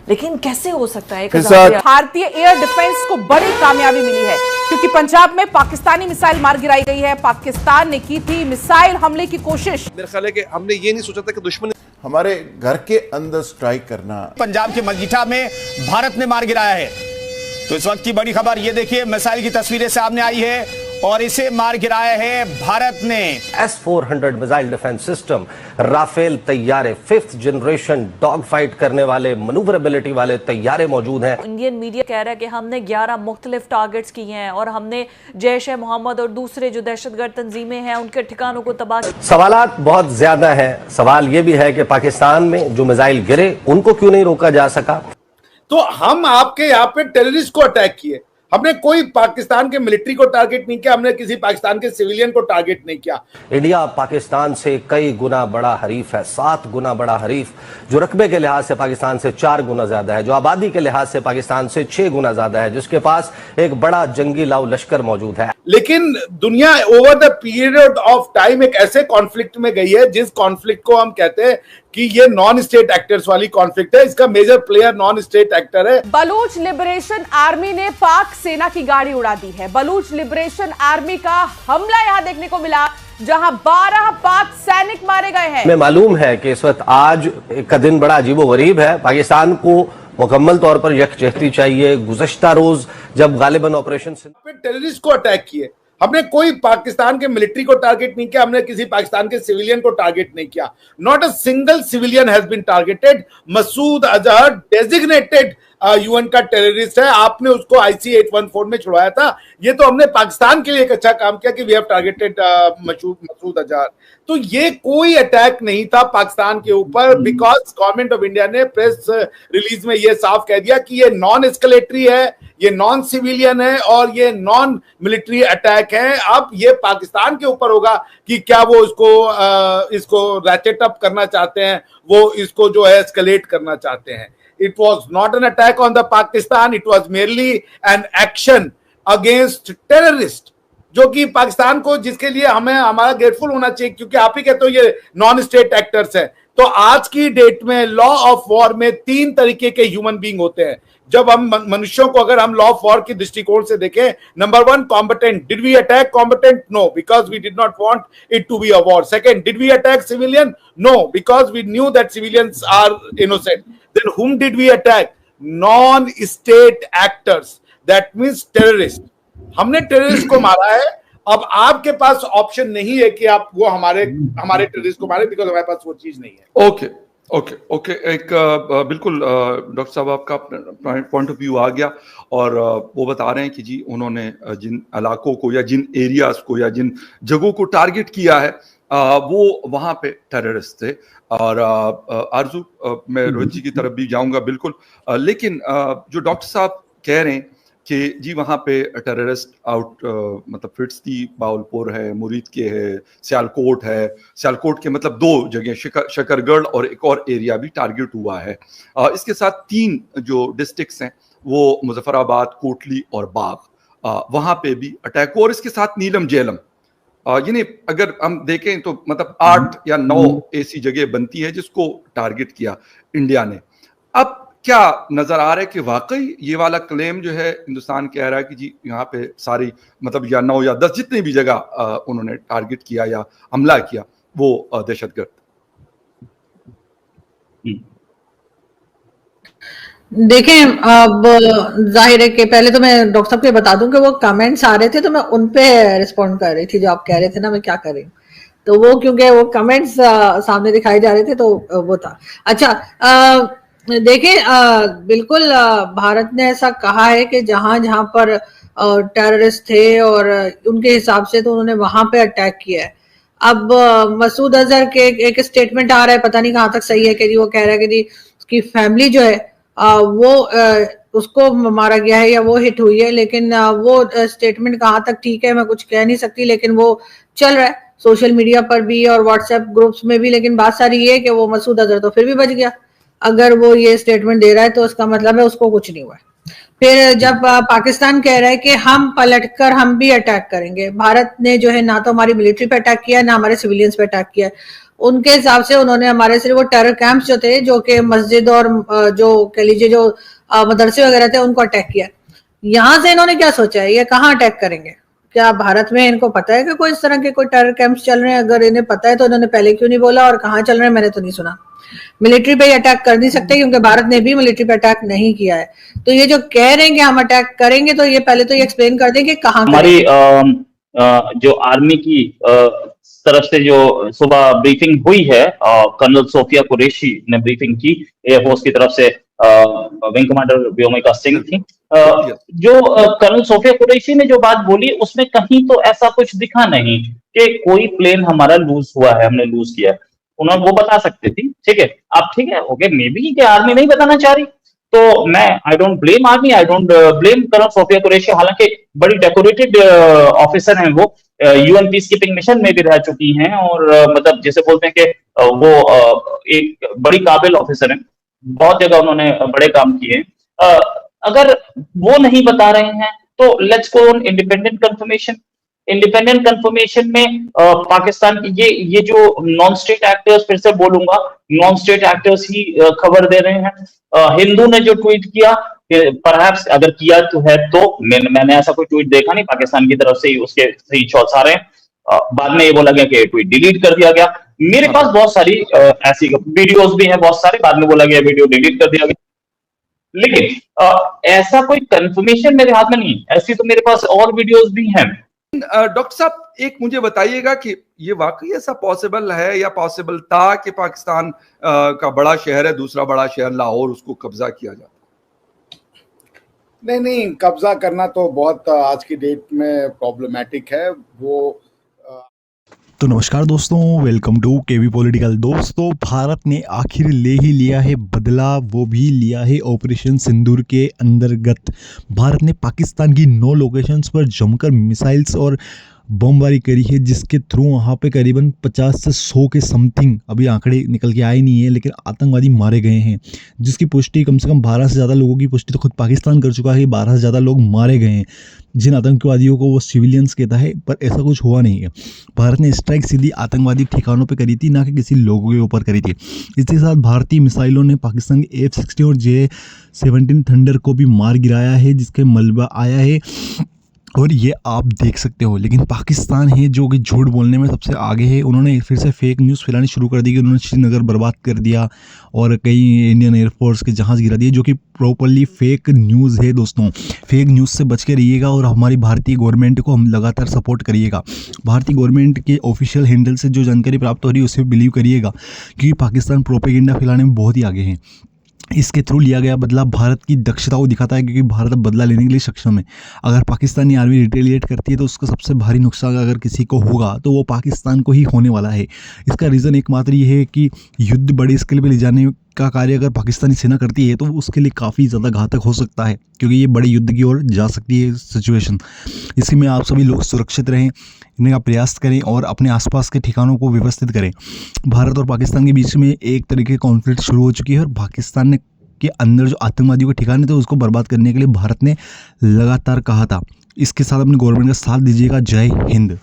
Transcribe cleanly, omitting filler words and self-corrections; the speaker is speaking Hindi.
लेकिन कैसे हो सकता है? भारतीय एयर डिफेंस को बड़ी कामयाबी मिली है क्योंकि पंजाब में पाकिस्तानी मिसाइल मार गिराई गई है। पाकिस्तान ने की थी मिसाइल हमले की कोशिश। मेरे ख्याल है कि हमने ये नहीं सोचा था कि दुश्मन हमारे घर के अंदर स्ट्राइक करना। पंजाब के मजीठा में भारत ने मार गिराया है। तो इस वक्त की बड़ी खबर ये देखिए, मिसाइल की तस्वीरें सामने आई है और इसे मार गिराया है भारत ने। S-400 missile defence system, Rafale तैयारे, 5th जनरेशन डॉग फाइट करने वाले, मनूवरेबिलिटी वाले तैयारे मौजूद हैं। इंडियन मीडिया कह रहा है कि हमने 11 मुख्तलिफ टारगेट्स किए हैं और हमने जैश ए मोहम्मद और दूसरे जो दहशतगर्द तंजीमें हैं उनके ठिकानों को तबाह। सवालात बहुत ज्यादा हैं। सवाल ये भी है कि पाकिस्तान में जो मिसाइल गिरे उनको क्यों नहीं रोका जा सका। तो हम आपके यहाँ पे टेररिस्ट को अटैक किए, हमने कोई पाकिस्तान के मिलिट्री को टारगेट नहीं किया, हमने किसी पाकिस्तान के सिविलियन को टारगेट नहीं किया। इंडिया पाकिस्तान से कई गुना बड़ा हरीफ है, 7 गुना बड़ा हरीफ, जो रकबे के लिहाज से पाकिस्तान से 4 गुना ज्यादा है, जो आबादी के लिहाज से पाकिस्तान से 6 गुना ज्यादा है, जिसके पास एक बड़ा जंगी लाओ लश्कर मौजूद है। लेकिन दुनिया over the period of time एक ऐसे कॉन्फ्लिक्ट में गई है जिस कॉन्फ्लिक्ट को हम कहते हैं कि ये नॉन स्टेट एक्टर्स वाली कॉन्फ्लिक्ट है। इसका major player non state actor है। बलूच लिबरेशन आर्मी ने पाक सेना की गाड़ी उड़ा दी है। बलूच लिबरेशन आर्मी का हमला यहां देखने को मिला जहां 12 पाक सैनिक मारे गए हैं। हमें मालूम है कि इस वक्त आज का दिन बड़ा अजीबोगरीब है। पाकिस्तान को मुकम्मल तौर पर यकजहती चाहिए। गुज़श्ता रोज जब गालिबन ऑपरेशन टेररिस्ट को अटैक किए, हमने कोई पाकिस्तान के मिलिट्री को टारगेट नहीं किया, हमने किसी पाकिस्तान के सिविलियन को टारगेट नहीं किया। Not a single civilian has been targeted. Masood Azhar designated UN का टेररिस्ट है। आपने उसको IC 814 में छुड़वाया था। ये तो हमने पाकिस्तान के लिए एक अच्छा काम किया कि we have targeted Masood Azhar. तो ये कोई अटैक नहीं था पाकिस्तान के ऊपर, बिकॉज गवर्नमेंट ऑफ इंडिया ने प्रेस रिलीज में ये साफ कह दिया कि ये नॉन एस्केलेटरी है, ये नॉन सिविलियन है और ये नॉन मिलिट्री अटैक है। अब ये पाकिस्तान के ऊपर होगा कि क्या वो इसको रैचेट अप करना चाहते हैं, वो इसको जो है एस्केलेट करना चाहते हैं। It was not an attack on the Pakistan, it was merely an action against terrorist, जो कि पाकिस्तान को, जिसके लिए हमें हमारा ग्रेटफुल होना चाहिए, क्योंकि आप ही कहते हो ये नॉन स्टेट एक्टर्स हैं। तो आज की डेट में लॉ ऑफ वॉर में 3 तरीके के ह्यूमन बीइंग होते हैं। जब हम मनुष्यों को अगर हम लॉ ऑफ वॉर की दृष्टिकोण से देखें, number 1 combatant. Did we attack combatant? No, because we did not want it to be a war. Second, did we attack civilian? No, because we knew that civilians are innocent. Then whom did we attack? Non-state actors. That means terrorist. हमने टेररिस्ट को मारा है। अब आपके पास ऑप्शन नहीं है कि आप वो हमारे टेररिस्ट को मारे, बिकॉज हमारे पास वो चीज नहीं है। ओके एक बिल्कुल डॉक्टर साहब आपका पॉइंट ऑफ व्यू आ गया और वो बता रहे हैं कि जी उन्होंने जिन इलाकों को या जिन एरियाज को या जिन जगहों को टारगेट किया है वो वहां पे टेररिस्ट थे। और आरजू मैं रोहित जी की तरफ भी जाऊंगा बिल्कुल, लेकिन जो डॉक्टर साहब कह रहे हैं कि जी वहां पे टेररिस्ट मतलब फिट्सती बाउलपुर है, मुरीद के है, सियालकोट है। सियालकोट के मतलब 2 जगह शकरगढ़ और एक और एरिया भी टारगेट हुआ है। इसके साथ 3 जो डिस्ट्रिक्ट्स हैं वो मुजफ्फराबाद, कोटली और बाग, वहां पे भी अटैक हुआ। और इसके साथ नीलम जेलम, यानी अगर हम देखें तो मतलब 8 या 9 ऐसी जगह बनती है जिसको टारगेट किया इंडिया ने। अब क्या नजर आ रहा है कि वाकई ये वाला क्लेम जो है हिंदुस्तान कह रहा है कि जी यहाँ पे सारी मतलब या 9 या 10 जितने भी जगह उन्होंने टारगेट किया या हमला किया वो दहशतगर्द। देखें, अब जाहिर है कि पहले तो मैं डॉक्टर साहब को बता दूं कि वो कमेंट्स आ रहे थे तो मैं उन पे रिस्पॉन्ड कर रही थी जो आप कह रहे थे ना मैं क्या कर रही हूँ, तो वो क्योंकि वो कमेंट्स सामने दिखाई जा रहे थे तो वो था। अच्छा, देखें, बिल्कुल भारत ने ऐसा कहा है कि जहां जहां पर टेररिस्ट थे और उनके हिसाब से तो उन्होंने वहां पे अटैक किया है। अब मसूद अजहर के एक स्टेटमेंट आ रहा है, पता नहीं कहाँ तक सही है, कि वो कह रहा है कि जी उसकी फैमिली जो है वो उसको मारा गया है या वो हिट हुई है, लेकिन वो स्टेटमेंट कहाँ तक ठीक है मैं कुछ कह नहीं सकती, लेकिन वो चल रहा है सोशल मीडिया पर भी और व्हाट्सएप ग्रुप्स में भी। लेकिन बात सारी ये है कि वो मसूद अजहर तो फिर भी बच गया। अगर वो ये स्टेटमेंट दे रहा है तो उसका मतलब है उसको कुछ नहीं हुआ। फिर जब पाकिस्तान कह रहा है कि हम पलटकर हम भी अटैक करेंगे, भारत ने जो है ना तो हमारी मिलिट्री पे अटैक किया ना हमारे सिविलियंस पे अटैक किया, उनके हिसाब से उन्होंने हमारे सिर्फ वो टेरर कैंप्स जो थे, जो कि मस्जिद और जो कह लीजिए जो मदरसे वगैरह थे, उनको अटैक किया। यहाँ से इन्होंने क्या सोचा है, ये कहाँ अटैक करेंगे? क्या भारत में इनको पता है कि कोई इस तरह के कोई टेरर कैंप्स चल रहे हैं? अगर इन्हें पता है तो इन्होंने पहले क्यों नहीं बोला, और कहाँ चल रहे हैं मैंने तो नहीं सुना। मिलिट्री पे अटैक कर नहीं सकते क्योंकि भारत ने भी मिलिट्री पे अटैक नहीं किया है। तो ये जो कह रहे हैं कि हम अटैक करेंगे, तो ये पहले तो ये एक्सप्लेन कर दें कि कहाँ हमारी जो आर्मी की तरफ से जो सुबह ब्रीफिंग हुई है, कर्नल सोफिया कुरैशी ने ब्रीफिंग की, एयरफोर्स की तरफ से विंग कमांडर व्योमिका सिंह थी। जो कर्नल सोफिया कुरैशी ने जो बात बोली, उसमें कहीं तो ऐसा कुछ दिखा नहीं कि कोई प्लेन हमारा लूज हुआ है, हमने लूज किया है। उन्होंने वो बता सकते थी, ठीक है, अब ठीक है, ओके, मे बी कि आर्मी नहीं बताना चाह रही, तो मैं I don't blame army, I don't blame colonel Sofia Qureshi. हालांकि बड़ी डेकोरेटेड ऑफिसर हैं वो, यूएन पीस कीपिंग मिशन में भी रह चुकी हैं, और मतलब जैसे बोलते हैं कि वो एक बड़ी काबिल ऑफिसर हैं, बहुत जगह उन्होंने बड़े काम किए हैं। अगर वो नहीं बता रहे हैं तो let's go on independent confirmation. Independent confirmation में पाकिस्तान की ये जो नॉन स्टेट एक्टर्स, फिर से बोलूंगा, नॉन स्टेट एक्टर्स ही खबर दे रहे हैं। हिंदू ने जो ट्वीट किया, परहैप्स अगर किया तो है, तो मैंने ऐसा कोई ट्वीट देखा नहीं, पाकिस्तान की तरफ से ही उसके सही शॉट्स आ रहे हैं। बाद में ये बोला गया कि ट्वीट डिलीट कर दिया गया। मेरे पास बहुत सारी ऐसी वीडियोस भी हैं, बहुत सारे, बाद में बोला गया वीडियो डिलीट कर दिया गया, लेकिन ऐसा कोई कंफर्मेशन मेरे हाथ में नहीं। ऐसी तो मेरे पास और वीडियोस भी हैं। डॉक्टर साहब, एक मुझे बताइएगा कि ये वाकई ऐसा पॉसिबल है या पॉसिबल था कि पाकिस्तान का बड़ा शहर है, दूसरा बड़ा शहर लाहौर, उसको कब्जा किया जाता? नहीं, कब्जा करना तो बहुत आज की डेट में प्रॉब्लमेटिक है। वो तो नमस्कार दोस्तों, वेलकम टू केवी पॉलिटिकल। दोस्तों, भारत ने आखिर ले ही लिया है बदला, वो भी लिया है ऑपरेशन सिंदूर के अंतर्गत। भारत ने पाकिस्तान की 9 लोकेशंस पर जमकर मिसाइल्स और बमबारी करी है, जिसके थ्रू वहाँ पे करीबन 50 से 100 के समथिंग, अभी आंकड़े निकल के आए नहीं है, लेकिन आतंकवादी मारे गए हैं, जिसकी पुष्टि कम से कम 12 से ज़्यादा लोगों की पुष्टि तो खुद पाकिस्तान कर चुका है। 12 से ज़्यादा लोग मारे गए हैं, जिन आतंकवादियों को वो सिविलियंस कहता है, पर ऐसा कुछ हुआ नहीं है। भारत ने स्ट्राइक सीधी आतंकवादी ठिकानों पर करी थी, ना कि किसी लोगों के ऊपर करी थी। इसके साथ भारतीय मिसाइलों ने पाकिस्तान के F-16 और J-17 थंडर को भी मार गिराया है, जिसके मलबा आया है, और ये आप देख सकते हो। लेकिन पाकिस्तान है जो कि झूठ बोलने में सबसे आगे है। उन्होंने फिर से फेक न्यूज़ फैलानी शुरू कर दी कि उन्होंने श्रीनगर बर्बाद कर दिया और कई इंडियन एयरफोर्स के जहाज़ गिरा दिए, जो कि प्रॉपरली फेक न्यूज़ है। दोस्तों, फेक न्यूज़ से बच के रहिएगा और हमारी भारतीय गवर्नमेंट को हम लगातार सपोर्ट करिएगा। भारतीय गवर्नमेंट के ऑफिशियल हैंडल से जो जानकारी प्राप्त हो रही है उसे बिलीव करिएगा, क्योंकि पाकिस्तान प्रोपेगेंडा फैलाने में बहुत ही आगे है। इसके थ्रू लिया गया बदला भारत की दक्षता को दिखाता है, क्योंकि भारत अब बदला लेने के लिए सक्षम है। अगर पाकिस्तानी आर्मी रिटेलिएट करती है तो उसका सबसे भारी नुकसान अगर किसी को होगा तो वो पाकिस्तान को ही होने वाला है। इसका रीज़न एकमात्र ये है कि युद्ध बड़े स्केल पे ले जाने का कार्य अगर पाकिस्तानी सेना करती है तो उसके लिए काफ़ी ज़्यादा घातक हो सकता है, क्योंकि ये बड़े युद्ध की ओर जा सकती है सिचुएशन। इसमें आप सभी लोग सुरक्षित रहें, इनका प्रयास करें और अपने आसपास के ठिकानों को व्यवस्थित करें। भारत और पाकिस्तान के बीच में एक तरीके की कॉन्फ्लिक्ट शुरू हो चुकी है, और पाकिस्तान के अंदर जो आतंकवादियों के ठिकाने थे उसको बर्बाद करने के लिए भारत ने लगातार कहा था। इसके साथ अपनी गवर्नमेंट का साथ दीजिएगा। जय हिंद।